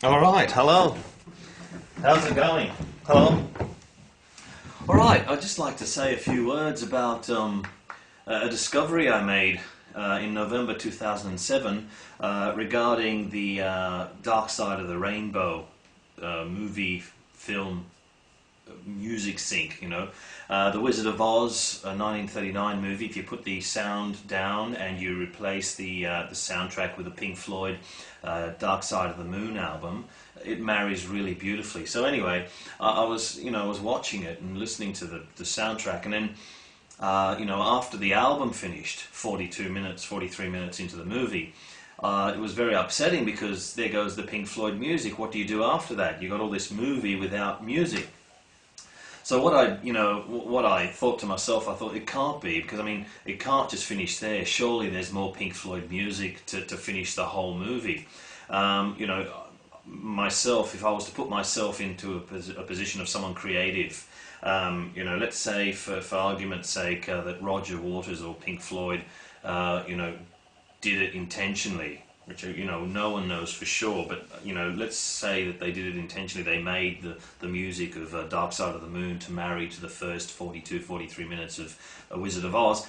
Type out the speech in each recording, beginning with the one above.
All right, hello. How's it going? Hello. All right, I'd just like to say a few words about a discovery I made in November 2007 regarding the Dark Side of the Rainbow movie film music sync, The Wizard of Oz, a 1939 movie. If you put the sound down and you replace the soundtrack with the Pink Floyd Dark Side of the Moon album, it marries really beautifully. So anyway, I was watching it and listening to the soundtrack, and then after the album finished, 42 minutes, 43 minutes into the movie, it was very upsetting because there goes the Pink Floyd music. What do you do after that? You got all this movie without music. So what I thought to myself, I thought it can't be, because I mean it can't just finish there. Surely there's more Pink Floyd music to finish the whole movie. Myself, if I was to put myself into a position of someone creative, let's say for argument's sake that Roger Waters or Pink Floyd, did it intentionally, which no one knows for sure, but let's say that they did it intentionally. They made the music of Dark Side of the Moon to marry to the first 42, 43 minutes of A Wizard of Oz.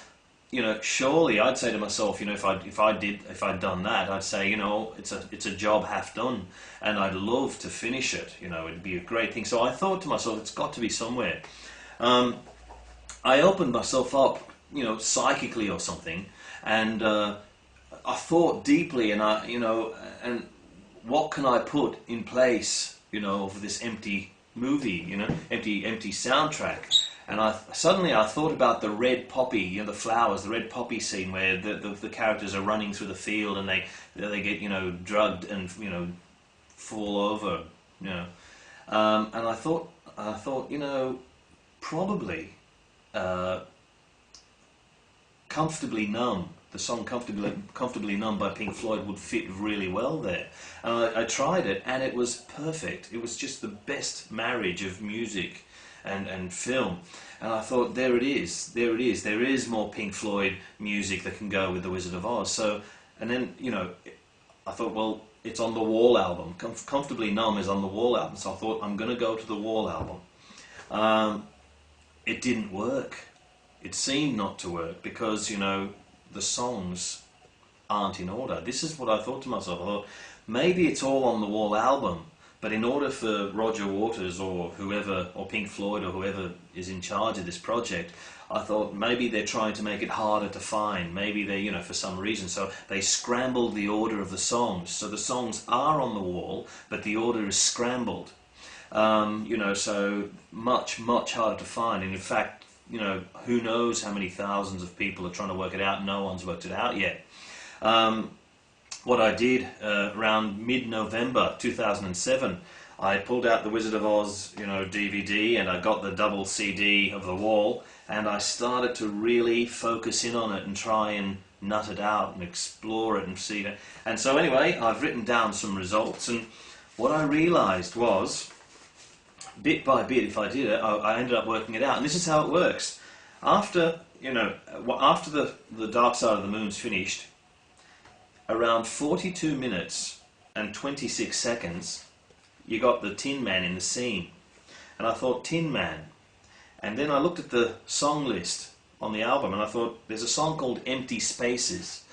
Surely I'd say to myself, if I'd done that, I'd say, it's a job half done, and I'd love to finish it. It'd be a great thing. So I thought to myself, it's got to be somewhere. I opened myself up, psychically or something, and I thought deeply, and and what can I put in place, for this empty movie, empty soundtrack. And suddenly I thought about the red poppy, the flowers, the red poppy scene where the characters are running through the field and they get drugged and fall over, and I thought probably Comfortably Numb. The song Comfortably Numb by Pink Floyd would fit really well there. And I tried it, and it was perfect. It was just the best marriage of music and film. And I thought, there it is. There is more Pink Floyd music that can go with The Wizard of Oz. So, and then, I thought, well, it's on the Wall album. Comfortably Numb is on the Wall album. So I thought, I'm going to go to the Wall album. It didn't work. It seemed not to work because, the songs aren't in order. This is what I thought to myself. I thought, maybe it's all on the Wall album, but in order for Roger Waters or whoever, or Pink Floyd or whoever is in charge of this project, I thought maybe they're trying to make it harder to find. Maybe they, for some reason. So they scrambled the order of the songs. So the songs are on the Wall, but the order is scrambled. So much harder to find. And in fact, who knows how many thousands of people are trying to work it out. No one's worked it out yet. What I did around mid-November 2007, I pulled out the Wizard of Oz, DVD, and I got the double CD of The Wall, and I started to really focus in on it and try and nut it out and explore it and see it. And so anyway, I've written down some results, and what I realized was, bit by bit, if I did it, I ended up working it out. And this is how it works. After the Dark Side of the Moon's finished, around 42 minutes and 26 seconds, you got the Tin Man in the scene. And I thought, Tin Man. And then I looked at the song list on the album, and I thought, there's a song called Empty Spaces.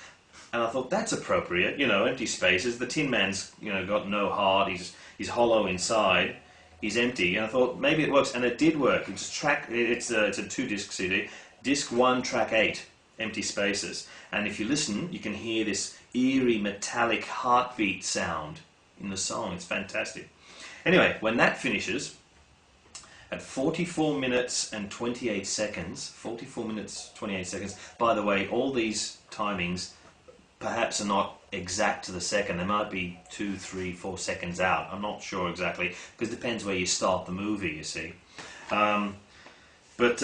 And I thought, that's appropriate, Empty Spaces. The Tin Man's, got no heart, he's hollow inside. He's empty, and I thought maybe it works, and it did work. It's a 2-disc CD. Disc 1, track 8, Empty Spaces. And if you listen, you can hear this eerie metallic heartbeat sound in the song. It's fantastic. Anyway, when that finishes, at 44 minutes and 28 seconds, 44 minutes, 28 seconds, by the way, all these timings perhaps are not exact to the second. They might be 2, 3, 4 seconds out. I'm not sure exactly, because it depends where you start the movie, you see. But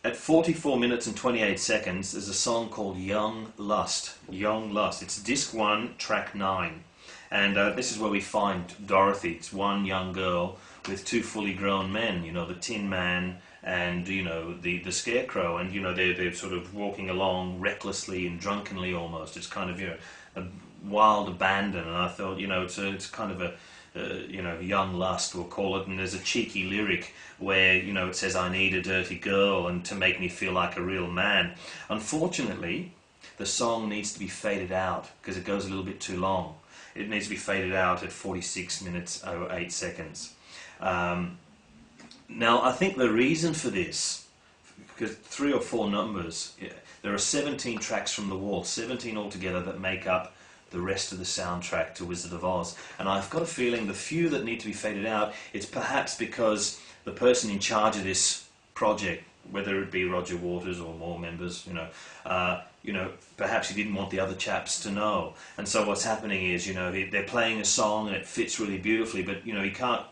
at 44 minutes and 28 seconds, there's a song called Young Lust. Young Lust. It's disc 1, track 9. And this is where we find Dorothy. It's one young girl with 2 fully grown men, the Tin Man and the Scarecrow, and they're sort of walking along recklessly and drunkenly almost. It's kind of wild abandon, and I thought, it's kind of a young lust, we'll call it, and there's a cheeky lyric where, it says, I need a dirty girl and to make me feel like a real man. Unfortunately, the song needs to be faded out because it goes a little bit too long. It needs to be faded out at 46 minutes 08 seconds. Now, I think the reason for this, because 3 or 4 numbers, there are 17 tracks from The Wall, 17 altogether, that make up the rest of the soundtrack to Wizard of Oz. And I've got a feeling the few that need to be faded out, it's perhaps because the person in charge of this project, whether it be Roger Waters or more members, perhaps he didn't want the other chaps to know. And so what's happening is, they're playing a song and it fits really beautifully, but, he can't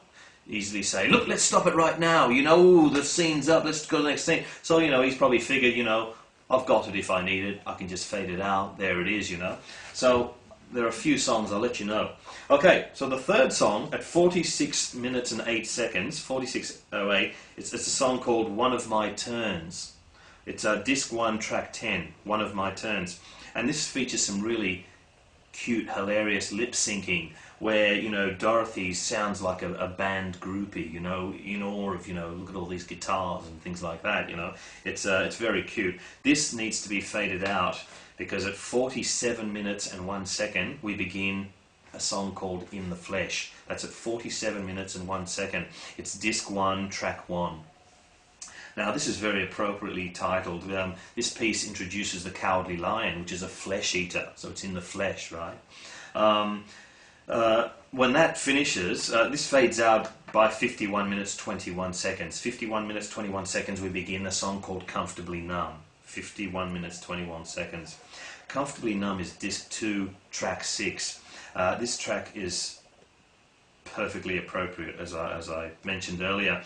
easily say, look, let's stop it right now, the scene's up, let's go to the next scene. So, he's probably figured, I've got it if I need it, I can just fade it out, there it is, So there are a few songs, I'll let you know. Okay, so the third song, at 46 minutes and 8 seconds, 46:08, it's a song called One of My Turns. It's disc 1, track 10, One of My Turns. And this features some really cute, hilarious lip syncing, where, Dorothy sounds like a band groupie, in awe of, look at all these guitars and things like that, It's very cute. This needs to be faded out, because at 47 minutes and 1 second, we begin a song called In the Flesh. That's at 47 minutes and 1 second. It's disc 1, track 1. Now, this is very appropriately titled. This piece introduces the Cowardly Lion, which is a flesh eater, so it's in the flesh, right? When that finishes, this fades out by 51 minutes 21 seconds. 51 minutes 21 seconds, we begin a song called Comfortably Numb. 51 minutes 21 seconds. Comfortably Numb is disc 2, track 6. This track is perfectly appropriate, as I mentioned earlier.